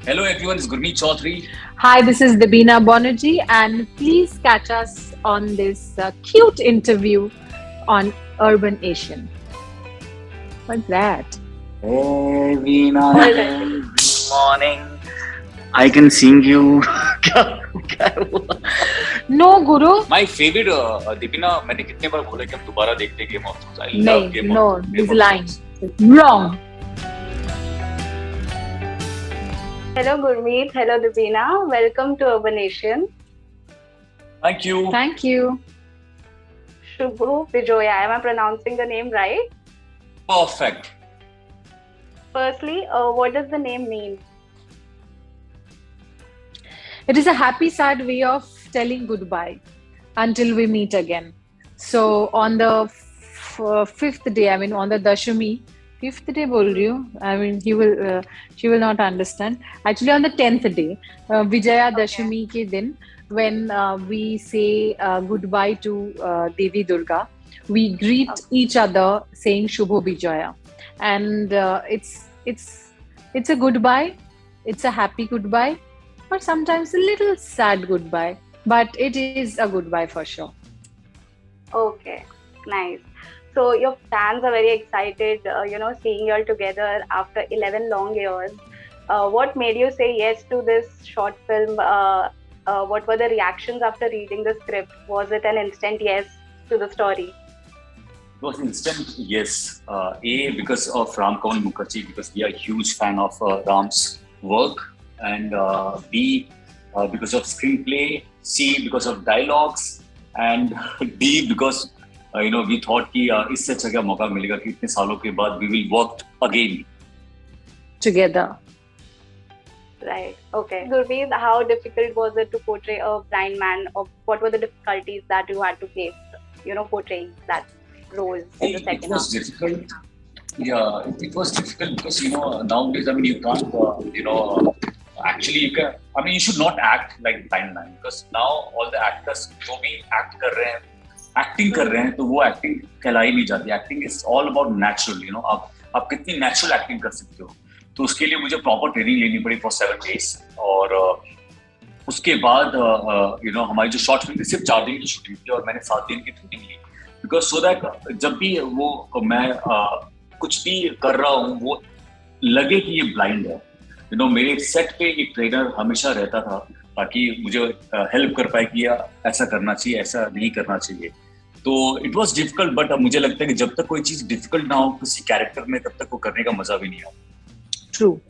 Hello everyone, it's Gurmeet Chaudhary. Hi, this is Debina Bonerjee, and please catch us on this cute interview on Urban Asian. What's that? Hey Veena, All right. good morning. I can sing you. क्या क्या हुआ? No, Guru. My favorite दीपिना मैंने कितने बार बोला कि हम दोबारा देखते हैं Game of Thrones. I No, love no, Game he's of lying. Thrones. Wrong. Hello, Gurmeet. Hello, Divina. Welcome to Urban Asian. Thank you. Thank you. Shubhu Bijoya. Am I pronouncing the name right? Perfect. Firstly, what does the name mean? It is a happy, sad way of telling goodbye until we meet again. So on the fifth day, I mean on the Dashami, fifth day bol rahi hu. I mean she will not understand. Actually on the 10th day, Vijaya Okay. Dashami ke din, when we say goodbye to Devi Durga, we greet Okay. each other saying Shubho Vijaya, and it's a goodbye. It's a happy goodbye, or sometimes a little sad goodbye, but it is a goodbye for sure. Okay. Nice. So your fans are very excited, seeing you all together after 11 long years. What made you say yes to this short film? What were the reactions after reading the script? Was it an instant yes to the story? It was instant yes. A, because of Ram Kamal Mukherjee, because we are a huge fan of Ram's work, and B, because of screenplay. C, because of dialogues, and D, because we thought कि इससे अच्छा क्या मौका मिलेगा कि इतने सालों के बाद we will work again. Together. Right. Okay. Gurveer, how difficult was it to portray a blind man, or what were the difficulties that you had to face, portraying that role in the It second half? was difficult. Yeah, it was difficult because nowadays I mean you can't actually you can I mean you should not act like blind man because now all the actors जो भी act कर रहे हैं acting कर रहे हैं तो वो एक्टिंग कहलाई नहीं जाती acting is all about natural आप कितनी नेचुरल एक्टिंग कर सकते हो तो उसके लिए मुझे प्रॉपर ट्रेनिंग लेनी पड़ी फॉर 7 days और उसके बाद हमारी जो शॉर्ट फिल्म थी सिर्फ 4 दिन की शूटिंग थी और मैंने 7 दिन की ट्रेनिंग ली बिकॉज सो दैट जब भी वो मैं कुछ भी कर रहा हूँ वो लगे कि ये ब्लाइंड है मेरे सेट पे एक ट्रेनर हमेशा रहता था ताकि मुझे हेल्प कर पाए कि ऐसा करना चाहिए ऐसा नहीं करना चाहिए तो इट वॉज डिफिकल्ट बट मुझे लगता है कि जब तक कोई चीज डिफिकल्ट ना हो किसी कैरेक्टर में तब तक वो करने का मजा भी नहीं आता True.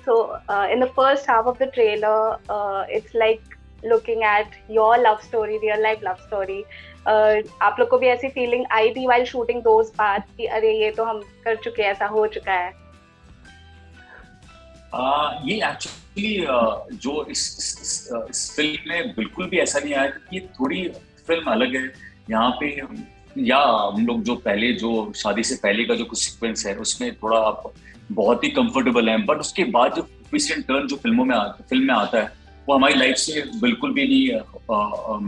So, in the first half of the trailer, it's like looking at your love story, real life love story. आप लोग को भी ऐसी फीलिंग आई थी while shooting those parts कि अरे ये तो हम कर चुके हैं ऐसा हो चुका है ये एक्चुअली जो इस फिल्म में बिल्कुल भी ऐसा नहीं आया कि ये थोड़ी फिल्म अलग है यहाँ पे या हम लोग जो पहले जो शादी से पहले का जो कुछ सीक्वेंस है उसमें थोड़ा आप बहुत ही कंफर्टेबल हैं बट उसके बाद जो ट्विस्ट एंड टर्न जो फिल्म में आता है वो हमारी लाइफ से बिल्कुल भी नहीं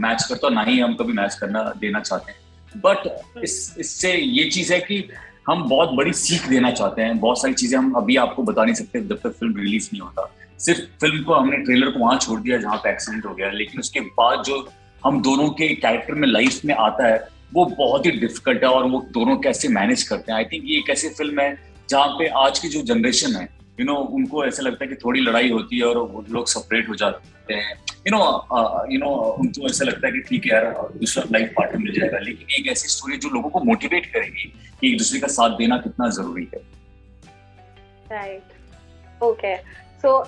मैच करता ना ही हम कभी मैच करना देना चाहते हैं बट इससे ये चीज है कि हम बहुत बड़ी सीख देना चाहते हैं बहुत सारी चीजें हम अभी आपको बता नहीं सकते जब तक फिल्म रिलीज नहीं होता सिर्फ फिल्म को हमने ट्रेलर को वहां छोड़ दिया जहाँ पे एक्सीडेंट हो गया लेकिन उसके बाद जो हम दोनों के कैरेक्टर में लाइफ में आता है वो बहुत ही डिफिकल्ट है और वो दोनों कैसे मैनेज करते हैं आई थिंक ये एक ऐसी फिल्म है जहाँ पे आज की जो जनरेशन है उनको ऐसा लगता है कि थोड़ी लड़ाई होती है और वो लोग सेपरेट हो जाते हैं उनको ऐसा लगता है कि ठीक है यार दूसरा लाइफ पार्टनर मिल जाएगा लेकिन एक ऐसी स्टोरी जो लोगों को मोटिवेट करेगी कि एक दूसरे का साथ देना कितना जरूरी है right okay so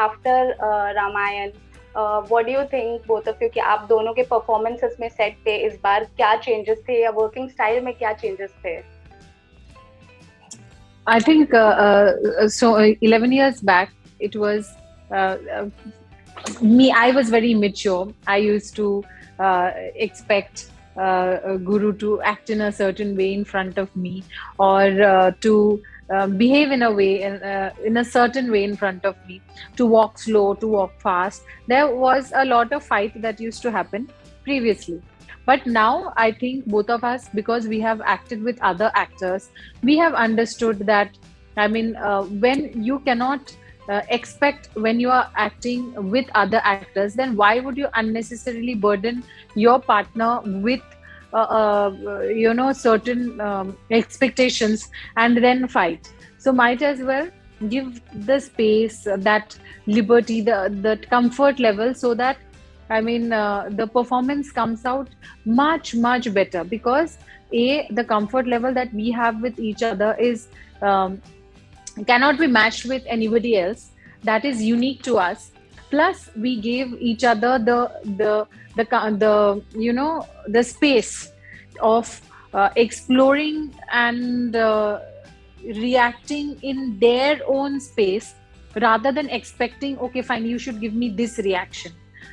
after Ramayan what do you think both of you कि आप दोनों के परफॉर्मेंसेस में सेट पे इस बार क्या चेंजेस थे या वर्किंग स्टाइल में क्या चेंजेस थे I think so. 11 years back, it was me. I was very mature. I used to expect Guru to act in a certain way in front of me, or to behave in a way, in a certain way in front of me, to walk slow, to walk fast. There was a lot of fight that used to happen previously. But now I think both of us, because we have acted with other actors, we have understood that, I mean, when you cannot expect when you are acting with other actors, then why would you unnecessarily burden your partner with certain expectations and then fight? So might as well give the space, that liberty, the comfort level, so that the performance comes out much better, because the comfort level that we have with each other is cannot be matched with anybody else. That is unique to us. Plus we gave each other the space of exploring and reacting in their own space, rather than expecting, okay fine, you should give me this reaction.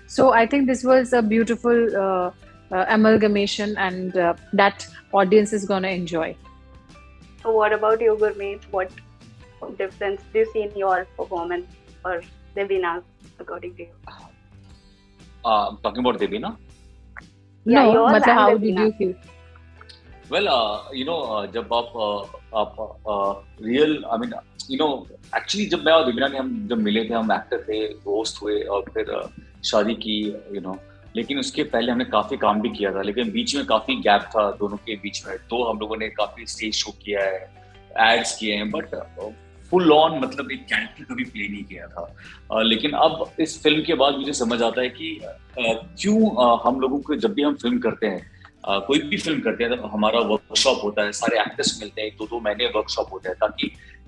So I think this was a beautiful amalgamation, and that audience is going to enjoy. What about you, Gurmeet? What difference do you see in your performance or Devina's, according to you? Talking about Devina? Yeah, No, yours and how Devina. did you feel? Well, जब आप real actually जब मैं और देवीना ने हम जब मिले थे, हम एक्टर थे, दोस्त हुए और फिर शादी की, लेकिन उसके पहले हमने काफी काम भी किया था, लेकिन बीच में काफी गैप था दोनों के बीच में। तो हम लोगों ने काफी स्टेज शो किया है, एड्स किए हैं, बट फुल ऑन मतलब एक कैरेक्टर कभी प्ले नहीं किया था। लेकिन अब इस फिल्म के बाद मुझे समझ आता है कि क्यों हम लोगों को जब भी हम फिल्म करते हैं, कोई भी फिल्म करते हैं, तो हमारा वर्कशॉप होता है, सारे एक्टर्स मिलते हैं, 2-2 महीने वर्कशॉप होता है,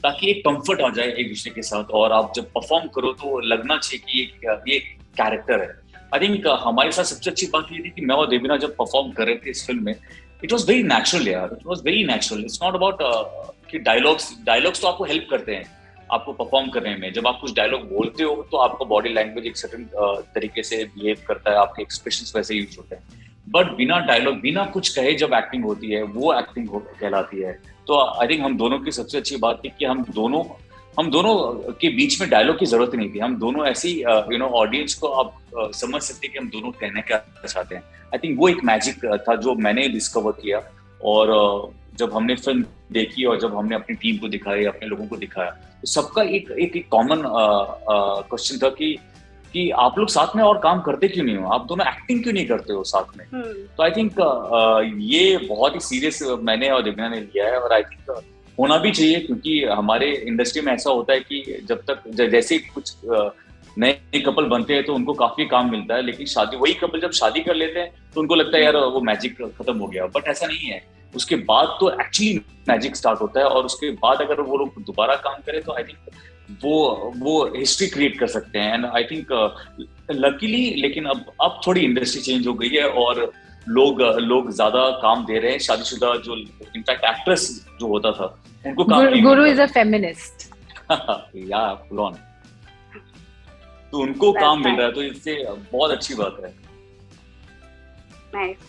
ताकि एक कंफर्ट आ जाए एक दूसरे के साथ, और आप जब परफॉर्म करो तो लगना चाहिए कि ये कैरेक्टर है। आई थिंक हमारे साथ सबसे अच्छी बात ये थी कि मैं और देवीना जब परफॉर्म कर रहे थे इस फिल्म में, इट वॉज वेरी नेचुरल यार, it was very natural. It's not about कि डायलॉग्स तो आपको हेल्प करते हैं आपको परफॉर्म करने में। जब आप कुछ डायलॉग बोलते हो तो आपका बॉडी लैंग्वेज एक सर्टेन तरीके से बिहेव करता है, आपके एक्सप्रेशंस वैसे यूज होते हैं, बट बिना डायलॉग, बिना कुछ कहे जब एक्टिंग होती है, वो एक्टिंग कहलाती है। तो आई थिंक हम दोनों की सबसे अच्छी बात थी कि हम दोनों के बीच में डायलॉग की जरूरत नहीं थी। हम दोनों ऐसी ऑडियंस को आप समझ सकते कि हम दोनों कहना क्या चाहते हैं। आई थिंक वो एक मैजिक था जो मैंने डिस्कवर किया, और जब हमने फिल्म देखी और जब हमने अपनी टीम को दिखाई, अपने लोगों को दिखाया, तो सबका एक कॉमन क्वेश्चन था कि आप लोग साथ में और काम करते क्यों नहीं हो, आप दोनों एक्टिंग क्यों नहीं करते हो साथ में। तो आई थिंक ये बहुत ही सीरियस मैंने और देवीना ने लिया है, और आई थिंक होना भी चाहिए, क्योंकि हमारे इंडस्ट्री में ऐसा होता है कि जब तक जैसे कुछ नए कपल बनते हैं तो उनको काफी काम मिलता है, लेकिन वही कपल जब शादी कर लेते हैं तो उनको लगता है यार वो मैजिक खत्म हो गया। बट ऐसा नहीं है, उसके बाद तो एक्चुअली मैजिक स्टार्ट होता है, और उसके बाद अगर वो लोग दोबारा काम करें तो आई थिंक वो हिस्ट्री क्रिएट कर सकते हैं। एंड आई थिंक लकीली, लेकिन अब थोड़ी इंडस्ट्री चेंज हो गई है और लोग ज्यादा काम दे रहे हैं। शादीशुदा जो इनफैक्ट एक्ट्रेस जो होता था उनको काम गुरु इज अ फेमिनिस्ट या फुल ऑन, तो उनको काम मिल रहा है, तो इससे बहुत अच्छी बात है। Nice.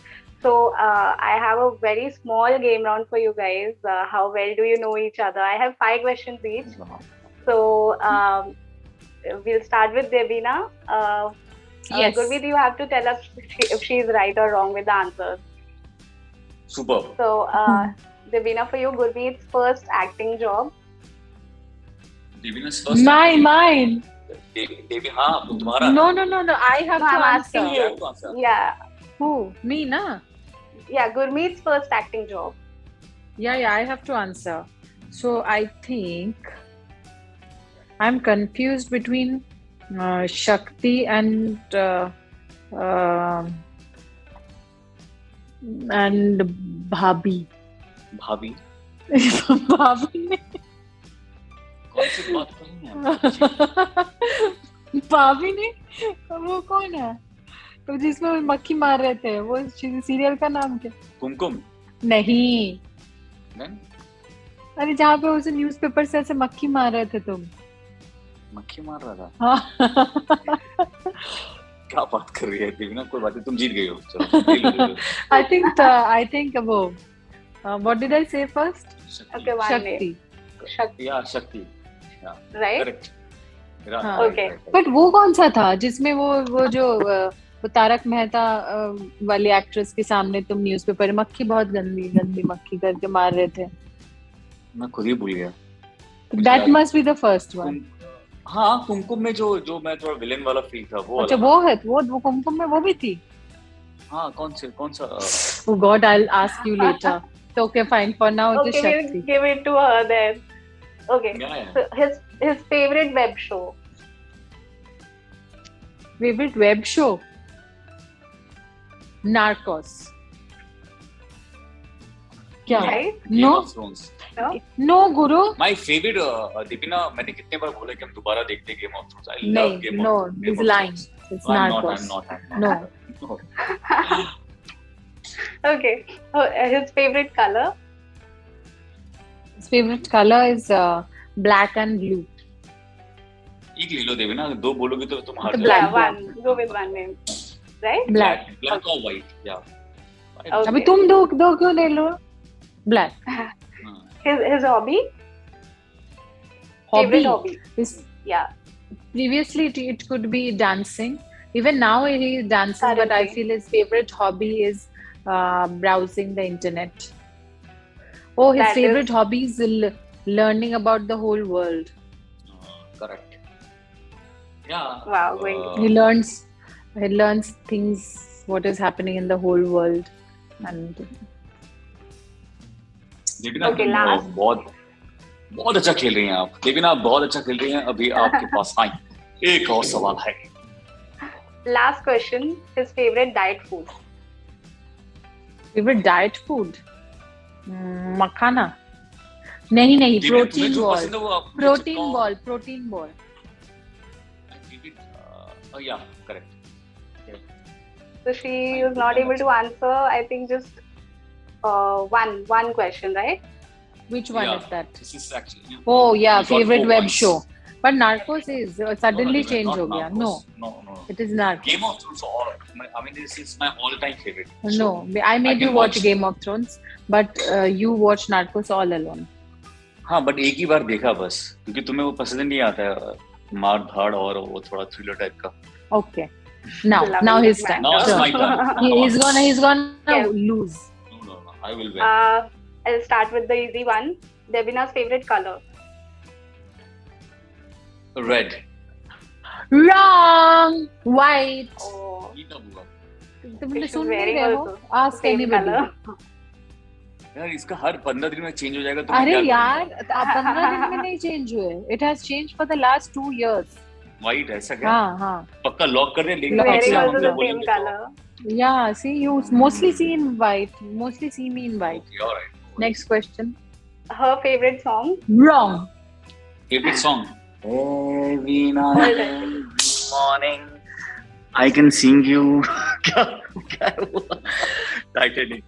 So I have a very small game round for you guys. How well do you know each other? I have 5 questions each. So we'll start with Devina. Yes. Gurmeet, you have to tell us if she is right or wrong with the answers. Super. So Devina, for you, Gurmeet's first acting job. Devina's first. Mine. Devi, हाँ तुम्हारा. No. I have to answer. You have to answer. Yeah. Who? Me, na? Yeah, Gurmeet's first acting job. Yeah, I have to answer. So I think I'm confused between Shakti and Bhabhi. भाभी भाभी ने कौन सी बात करनी है? भाभी ने, वो कौन है तो जिसमें वो मक्खी मार रहे थे, वो सीरियल का नाम क्या? कुमकुम नहीं, नहीं? अरे जहाँ पे उसे न्यूज़पेपर से ऐसे मक्खी मार रहे थे तुम। मक्खी मार रहा था? हाँ। क्या बात कर रही है देवीना? कोई बात नहीं, तुम जीत गई हो। चलो। I think वो what did I say first? Okay, one Shakti. Shakti. Yeah, Shakti. Yeah. Right? Correct. हाँ. Okay. But वो कौन सा था जिसमें वो जो वो तारक मेहता वाली एक्ट्रेस के सामने तुम न्यूज़पेपर मक्खी बहुत गंदी मक्खी करके मार रहे थे? मैं खुद ही भूल गया। That must be the first one. हाँ, कुमकुम में जो जो मैं थोड़ा विलेन वाला फील था वो अच्छा वाला। वो है, वो कुमकुम में वो भी थी। हाँ, कौन सा Oh God, I'll ask you later. So, okay, fine. For now, it is Okay, we'll Shakti. give it to her then. Okay. yeah. So his favorite web show. Favorite web show? Narcos. क्या? Right? Game No, of Thrones. No? no, Guru. My favorite दीपिना, मैंने कितने बार बोला कि हम दोबारा देखते हैं Game of Thrones. I love नहीं, Game no, of Game he's of lying. Thrones. It's I'm Narcos. not. No. No. Okay. His favorite color. His favorite color is black and blue. एक ले लो देवी ना, दो बोलोगे तो तुम हार तो जाओगे। black, Yeah, one. Go with one name. Right? Black. Black or white, yeah. Okay. अभी तुम दो क्यों ले लो? Black. हाँ. His hobby. Hobby. Favorite hobby. His, Yeah. previously, it could be dancing. Even now, he is dancing, but I Currently. feel his favorite hobby is browsing the internet. Oh, his That favorite is- hobby is learning about the whole world. Correct. Yeah. Wow, great. He learns things, what is happening in the whole world, and Devina, Okay, तुम last. बहुत अच्छा खेल रही हैं आप। देवीना, आप बहुत अच्छा खेल रही हैं। अभी आपके पास एक और सवाल है। Last question. His favorite diet food. favorite diet food. मखाना. नहीं, देवीना, तुम्हें protein जो ball. पसंद है वो आप मुझे Protein चिपकाओ। ball. Protein ball. Yeah, correct. So she was not able to answer. I think just one question, right? Which one Yeah. is that? This is actually. Oh yeah, You got favorite 4 web points. show. But Narcos is suddenly No, change not हो गया. Narcos. No, No. it is Narcos. Game of Thrones. I mean, this is my all-time favorite. No, I made can you watch watch- Game of Thrones, but you watch Narcos all alone. हाँ, but एक ही बार देखा बस, क्योंकि तुम्हें वो पसंद नहीं आता है, मार धाड़ और वो थोड़ा थ्रिलर टाइप का। Okay. Now Lovely his time. man. Now it's So, my turn. he's gonna Yes. lose. No, I will win. I'll start with the easy one. Devina's favorite color. Red. Wrong. White. Oh, ये कब हुआ? तुमने She's सुन नहीं wearing रहे हो? also Ask same anybody. color. यार इसका हर 15 दिन में चेंज हो जाएगा तो मैं अरे क्या यार, 15 दिन में नहीं change हुए. It has changed for the last 2 years. White ऐसा क्या? हाँ. पक्का लॉक कर दे, लेकिन Lock Wearing किया also हमने the same color. Yeah, see, you mostly see in white. Mostly see me in white. Okay, all right. Next question. Her favorite song. Wrong. Favorite song? Every All night, right. every morning, I can sing you. क्या हुआ? Titanic.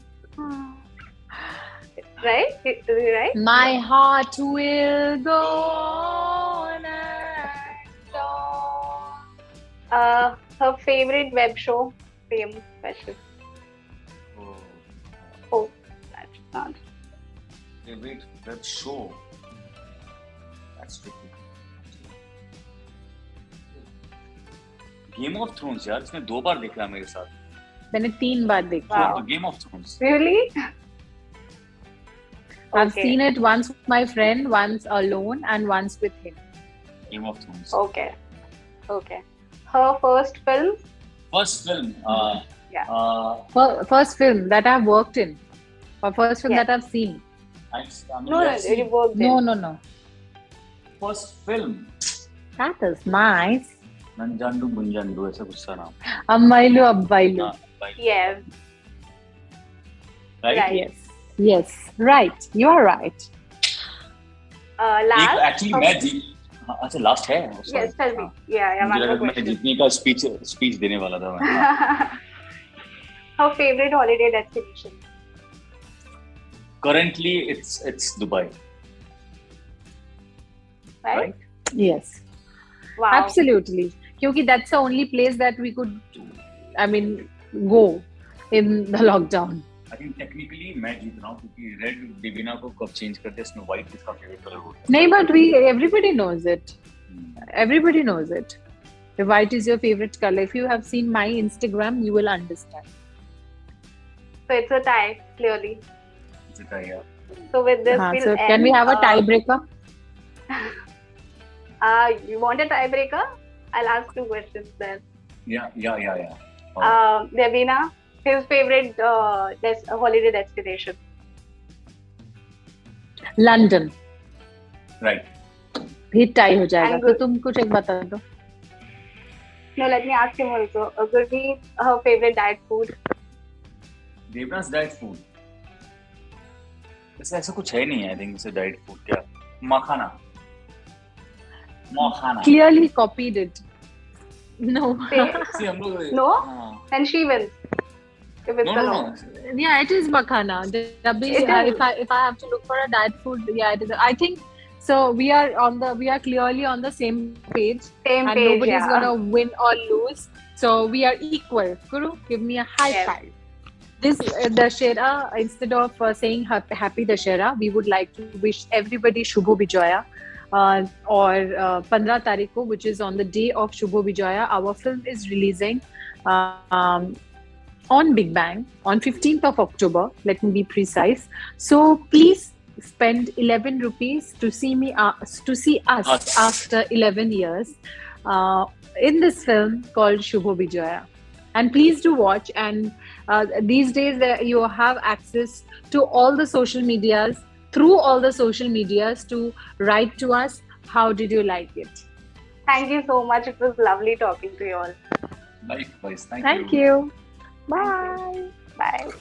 Right? Is it right? My heart will go on and on. Her favorite web show. Same question. Oh, that's not. Favorite web show? That's tricky. Game of Thrones यार, इसने 2 बार देखा है मेरे साथ। मैंने 3 बार देखा. Wow. Game of Thrones. Really? I've Okay. seen it once with my friend, once alone, and once with him. Game of Thrones. Okay. Okay. Her first film. First film. Yeah. First film that I've worked in, or first film Yeah. that I've seen. No, you worked in. No. First film. That is nice. नंजांडू बुंजांडू ऐसा कुछ सा नाम। Ammailu Abbailu. हाँ, Yes. right? Right. Yes. Right. You are right. Last. Actually मैं जीत। हाँ, अच्छा last है। Sorry. Yes, tell me. हाँ, Yeah, मुझे one लगा more कि मैं question. जीतने का स्पीच देने वाला था मैं। Her favorite holiday destination. Currently, it's Dubai. Right? Yes. Wow. Absolutely. Because that's the only place that we could, go in the lockdown. I think technically मैं जीत रहा हूँ क्योंकि रेड डिविना को कब चेंज करते हैं, इसमें व्हाइट किसका फेवरेट कलर होता है। No, but everybody knows it. Everybody knows it. The white is your favorite color. If you have seen my Instagram, you will understand. So it's a tie, clearly. जीता यार। So with this, we'll So end. can we have a tiebreaker? You want a tiebreaker? I'll ask 2 questions then. Yeah. Devina, his favorite holiday destination. London. Right. फिर tie हो जाएगा. And तो तुम कुछ एक बता दो. No, let me ask him also. Gurpreet, her favorite diet food. Devna's diet food. ऐसा कुछ है नहीं, आई थिंक इसे डाइट फूड. क्या? मखाना. Clearly copied it. No. See, हम लोग. No? हाँ. Then she wins. If it's No. Yeah, it is makhana. If I have to look for a diet food, yeah, it is. I think so. We are clearly on the same page. Same and page, nobody's yeah. gonna win or lose. So we are equal. Guru, give me a high five. This Dashera, instead of saying happy Dashera, we would like to wish everybody Shubho Vijaya. Or 15 तारीख को, which is on the day of Shubho Vijaya, our film is releasing on Big Bang on 15th of October. Let me be precise. So please spend 11 rupees to see us after 11 years in this film called Shubho Vijaya. And please do watch. And these days you have access to all the social medias, through all the social medias, to write to us. How did you like it? Thank you so much. It was lovely talking to you all. Likewise. Thank you. Bye. Bye.